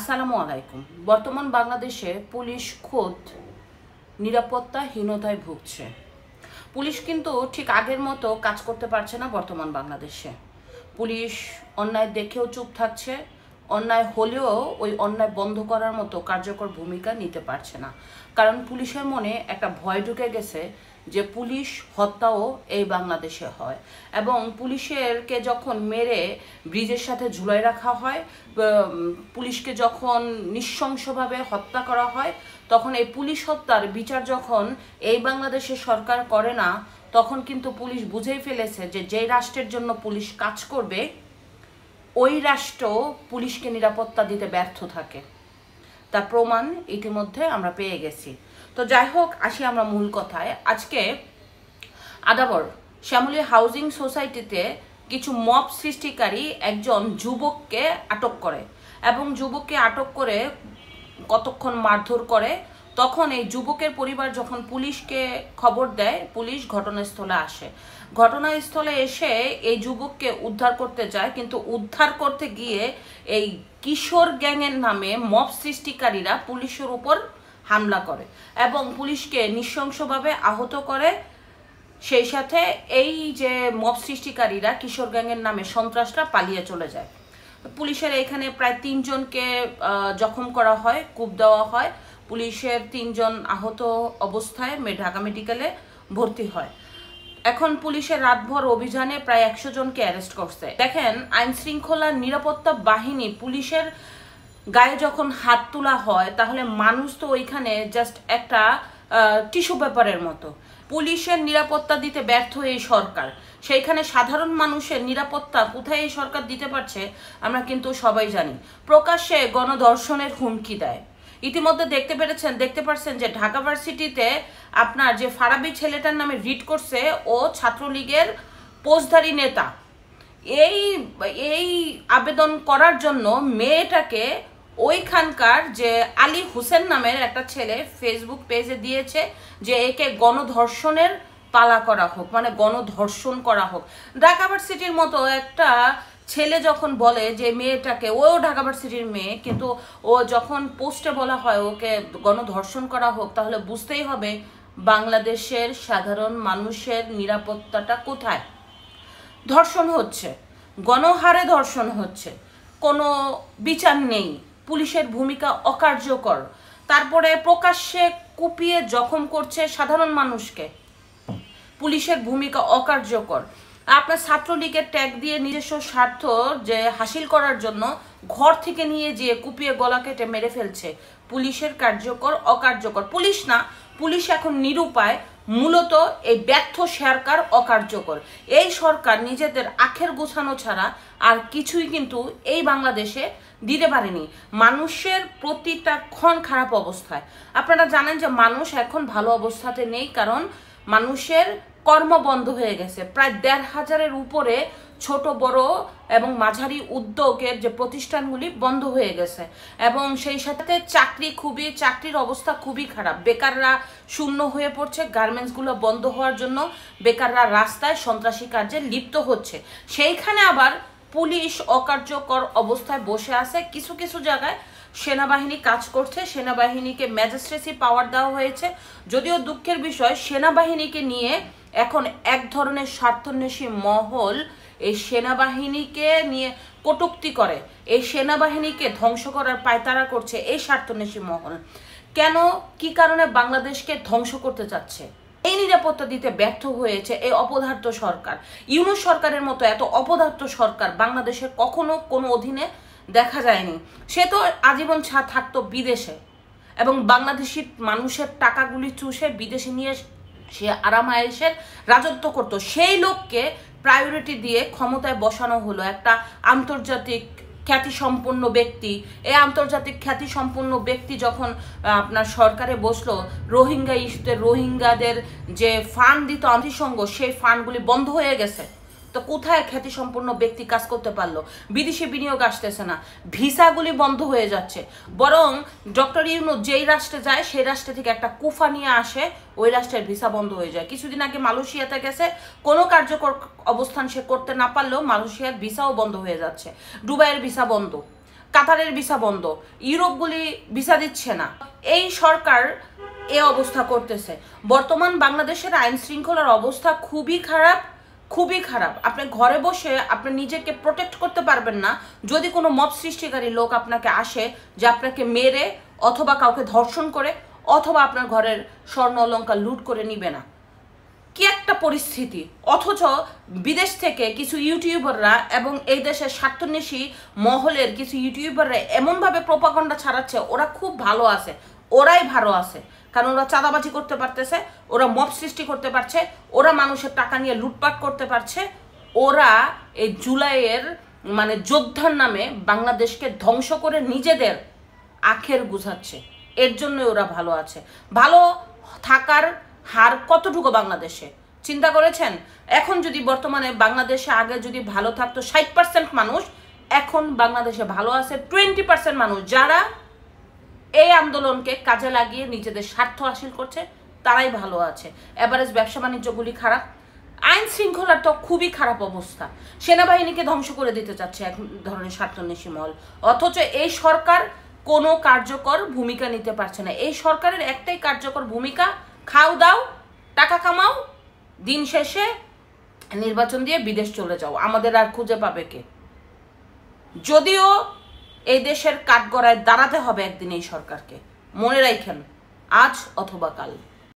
আসসালামু আলাইকুম। বর্তমান বাংলাদেশে পুলিশ খোদ নিরাপত্তাহীনতায় ভুগছে। পুলিশ কিন্তু ঠিক আগের মতো কাজ করতে পারছে না বর্তমান বাংলাদেশে। পুলিশ অন্যায় দেখেও চুপ থাকছে, অন্যায় হলেও ওই অন্যায় বন্ধ করার মতো কার্যকর ভূমিকা নিতে পারছে না। কারণ পুলিশের মনে একটা ভয় ঢুকে গেছে যে পুলিশ হত্যাও এই বাংলাদেশে হয়, এবং পুলিশকে যখন মেরে ব্রিজের সাথে ঝুলাই রাখা হয়, পুলিশকে যখন নৃশংসভাবে হত্যা করা হয়, তখন এই পুলিশ হত্যার বিচার যখন এই বাংলাদেশের সরকার করে না, তখন কিন্তু পুলিশ বুঝেই ফেলেছে যে যেই রাষ্ট্রের জন্য পুলিশ কাজ করবে ওই রাষ্ট্র পুলিশকে নিরাপত্তা দিতে ব্যর্থ থাকে। তার প্রমাণ ইতিমধ্যে আমরা পেয়ে গেছি। তো যাই হোক, আসি আমরা মূল কথায়। আজকে আদাবর শ্যামলী হাউজিং সোসাইটিতে কিছু মব সৃষ্টিকারী একজন যুবককে আটক করে, এবং যুবককে আটক করে কতক্ষণ মারধর করে। তখন এই যুবকের পরিবার যখন পুলিশকে খবর দেয়, পুলিশ ঘটনাস্থলে আসে। ঘটনাস্থলে এসে এই যুবককে উদ্ধার করতে যায়, কিন্তু উদ্ধার করতে গিয়ে এই কিশোর গ্যাংয়ের নামে মব সৃষ্টিকারীরা পুলিশের উপর হামলা করে এবং পুলিশকে নৃশংসভাবে আহত করে। সেই সাথে এই যে মব সৃষ্টিকারীরা কিশোর গ্যাংয়ের নামে সন্ত্রাসরা পালিয়ে চলে যায়। পুলিশের এখানে প্রায় 3 জনকে জখম করা হয়, কূপ দেওয়া হয়। পুলিশের 3 জন আহত অবস্থায় ঢাকা মেডিকেলে ভর্তি হয়। এখন পুলিশের রাতভর অভিযানে প্রায় 100 জনকে অ্যারেস্ট করছে। দেখেন, আইন শৃঙ্খলা নিরাপত্তা বাহিনী পুলিশের গায়ে যখন হাত তোলা হয়, তাহলে মানুষ তো ওইখানে জাস্ট একটা টিস্যু পেপারের মতো। পুলিশের নিরাপত্তা দিতে ব্যর্থ এই সরকার, সেইখানে সাধারণ মানুষের নিরাপত্তা কোথায় এই সরকার দিতে পারছে আমরা কিন্তু সবাই জানি। প্রকাশ্যে গণধর্ষণের হুমকি দেয়। ইতিমধ্যে দেখতে পারছেন যে ঢাকা ভার্সিটিতে আপনার যে ফারাবি ছেলেটার নামে রিট করছে, ও ছাত্রলীগের পোস্টধারী নেতা। এই আবেদন করার জন্য মেয়েটাকে ওইখানকার যে আলী হোসেন নামের একটা ছেলে ফেসবুক পেজে দিয়েছে যে একে গণধর্ষণের পালা করা হোক, মানে গণধর্ষণ করা হোক। ঢাকা ভার্সিটির মতো একটা ছেলে যখন বলে যে মেয়েটাকে, ও ঢাকা ভার্সিটির মেয়ে, কিন্তু ও যখন পোস্টে বলা হয় ওকে গণধর্ষণ করা হোক, তাহলে বুঝতেই হবে বাংলাদেশের সাধারণ মানুষের নিরাপত্তাটা কোথায়। ধর্ষণ হচ্ছে, গণহারে ধর্ষণ হচ্ছে, কোনো বিচার নেই, পুলিশের ভূমিকা অকার্যকর, তারপরে প্রকাশ্যে কুপিয়ে জখম করছে সাধারণ মানুষকে, পুলিশের ভূমিকা অকার্যকর। আপনার ছাত্রলীগের ট্যাগ দিয়ে নিজস্ব স্বার্থ যে হাসিল করার জন্য ঘর থেকে নিয়ে যেয়ে কুপিয়ে গলা কেটে মেরে ফেলছে, পুলিশের কার্যকর অকার্যকর। পুলিশ না, পুলিশ এখন নিরুপায়। মূলত এই ব্যর্থ সরকার অকার্যকর। এই সরকার নিজেদের আখের গোছানো ছাড়া আর কিছুই কিন্তু এই বাংলাদেশে দিতে পারেনি। মানুষের প্রতিটা ক্ষণ খারাপ অবস্থায়। আপনারা জানেন যে মানুষ এখন ভালো অবস্থাতে নেই, কারণ মানুষের কর্ম বন্ধ হয়ে গেছে। প্রায় 1,500-এর উপরে ছোট বড় এবং মাঝারি উদ্যোগের যে প্রতিষ্ঠানগুলি বন্ধ হয়ে গেছে, এবং সেই সাথে চাকরির অবস্থা খুবই খারাপ। বেকাররা শূন্য হয়ে পড়ছে। গার্মেন্টসগুলো বন্ধ হওয়ার জন্য বেকাররা রাস্তায় সন্ত্রাসী কার্যে লিপ্ত হচ্ছে। সেইখানে আবার পুলিশ অকার্যকর অবস্থায় বসে আছে। কিছু কিছু জায়গায় সেনাবাহিনী কাজ করছে, সেনাবাহিনীকে ম্যাজিস্ট্রেসি পাওয়ার দেওয়া হয়েছে। যদিও দুঃখের বিষয়, সেনাবাহিনীকে নিয়ে এখন এক ধরনের স্বার্থান্বেষী মহল এই সেনাবাহিনীকে নিয়ে কটূক্তি করে, এই সেনাবাহিনীকে ধ্বংস করার পায়তারা করছে এই স্বার্থান্বেষী মহল। কেন, কি কারণে বাংলাদেশকে ধ্বংস করতে চাচ্ছে? এই নিরাপত্তা দিতে ব্যর্থ হয়েছে এই অপদার্থ সরকার। ইউনূস সরকারের মতো এত অপদার্থ সরকার বাংলাদেশের কখনো কোনো অধীনে দেখা যায়নি। সে তো আজীবন থাকতো বিদেশে, এবং বাংলাদেশি মানুষের টাকাগুলি চুষে বিদেশে নিয়ে সে আরামায়েশের রাজত্ব করত। সেই লোককে প্রায়োরিটি দিয়ে ক্ষমতায় বসানো হলো একটা আন্তর্জাতিক খ্যাতিসম্পন্ন ব্যক্তি। এই আন্তর্জাতিক খ্যাতিসম্পন্ন ব্যক্তি যখন আপনার সরকারে বসলো, রোহিঙ্গা ইস্যুতে রোহিঙ্গাদের যে ফান্ড দিত জাতিসংঘ, সেই ফান্ডগুলি বন্ধ হয়ে গেছে। তো কোথায় খ্যাতিসম্পন্ন ব্যক্তি কাজ করতে পারলো? বিদেশি বিনিয়োগ আসতেছে না, ভিসাগুলি বন্ধ হয়ে যাচ্ছে। বরং ডক্টর ইউনূস যেই রাষ্ট্রে যায় সেই রাষ্ট্র থেকে একটা কুফা নিয়ে আসে, ওই রাষ্ট্রের ভিসা বন্ধ হয়ে যায়। কিছুদিন আগে মালয়েশিয়াতে গেছে, কোনো কার্যকর অবস্থান সে করতে না পারলেও মালয়েশিয়ার ভিসাও বন্ধ হয়ে যাচ্ছে। দুবাইয়ের ভিসা বন্ধ। কাতারের ভিসা বন্ধ, ইউরোপগুলি ভিসা দিচ্ছে না। এই সরকার এ অবস্থা করতেছে। বর্তমান বাংলাদেশের আইন শৃঙ্খলার অবস্থা খুবই খারাপ, খুবই খারাপ। আপনি ঘরে বসে আপনি নিজেকে প্রোটেক্ট করতে পারবেন না যদি কোনো মব সৃষ্টিকারী লোক আপনাকে আসে যে আপনাকে মেরে অথবা কাউকে ধর্ষণ করে অথবা আপনার ঘরের স্বর্ণ অলংকার লুট করে নিবে না। কি একটা পরিস্থিতি! অথচ বিদেশ থেকে কিছু ইউটিউবাররা এবং এই দেশের স্বার্থন্বেষী মহলের কিছু ইউটিউবাররা এমনভাবে প্রোপাগান্ডা ছাড়াচ্ছে ওরা খুব ভালো আছে, ওরাই ভালো আছে, কারণ ওরা চাঁদাবাজি করতে পারতেছে, ওরা মব সৃষ্টি করতে পারছে, ওরা মানুষের টাকা নিয়ে লুটপাট করতে পারছে, ওরা এই জুলাইয়ের মানে যোদ্ধার নামে বাংলাদেশকে ধ্বংস করে নিজেদের আখের গুছাচ্ছে। এর জন্য ওরা ভালো আছে। ভালো থাকার হার কতটুকু বাংলাদেশে চিন্তা করেছেন? এখন যদি বর্তমানে বাংলাদেশে আগে যদি ভালো থাকতো 60% মানুষ, এখন বাংলাদেশে ভালো আছে 20% মানুষ, যারা এই আন্দোলনকে কাজে লাগিয়ে নিজেদের স্বার্থ হাসিল করছে, তারাই ভালো আছে। এভারেজ ব্যবসা বাণিজ্যগুলি খারাপ, আইন শৃঙ্খলার তো খুবই খারাপ অবস্থা। সেনাবাহিনীকে ধ্বংস করে দিতে চাচ্ছে এক ধরনের স্বার্থন্বেষী মহল, অথচ এই সরকার কোনো কার্যকর ভূমিকা নিতে পারছে না। এই সরকারের একটাই কার্যকর ভূমিকা, খাও দাও, টাকা কামাও, দিন শেষে নির্বাচন দিয়ে বিদেশ চলে যাও, আমাদের আর খুঁজে পাবে কে? যদিও এই দেশের কাঠগড়ায় দাঁড়াতে হবে একদিন এই সরকারকে, মনে রাখেন, আজ অথবা কাল।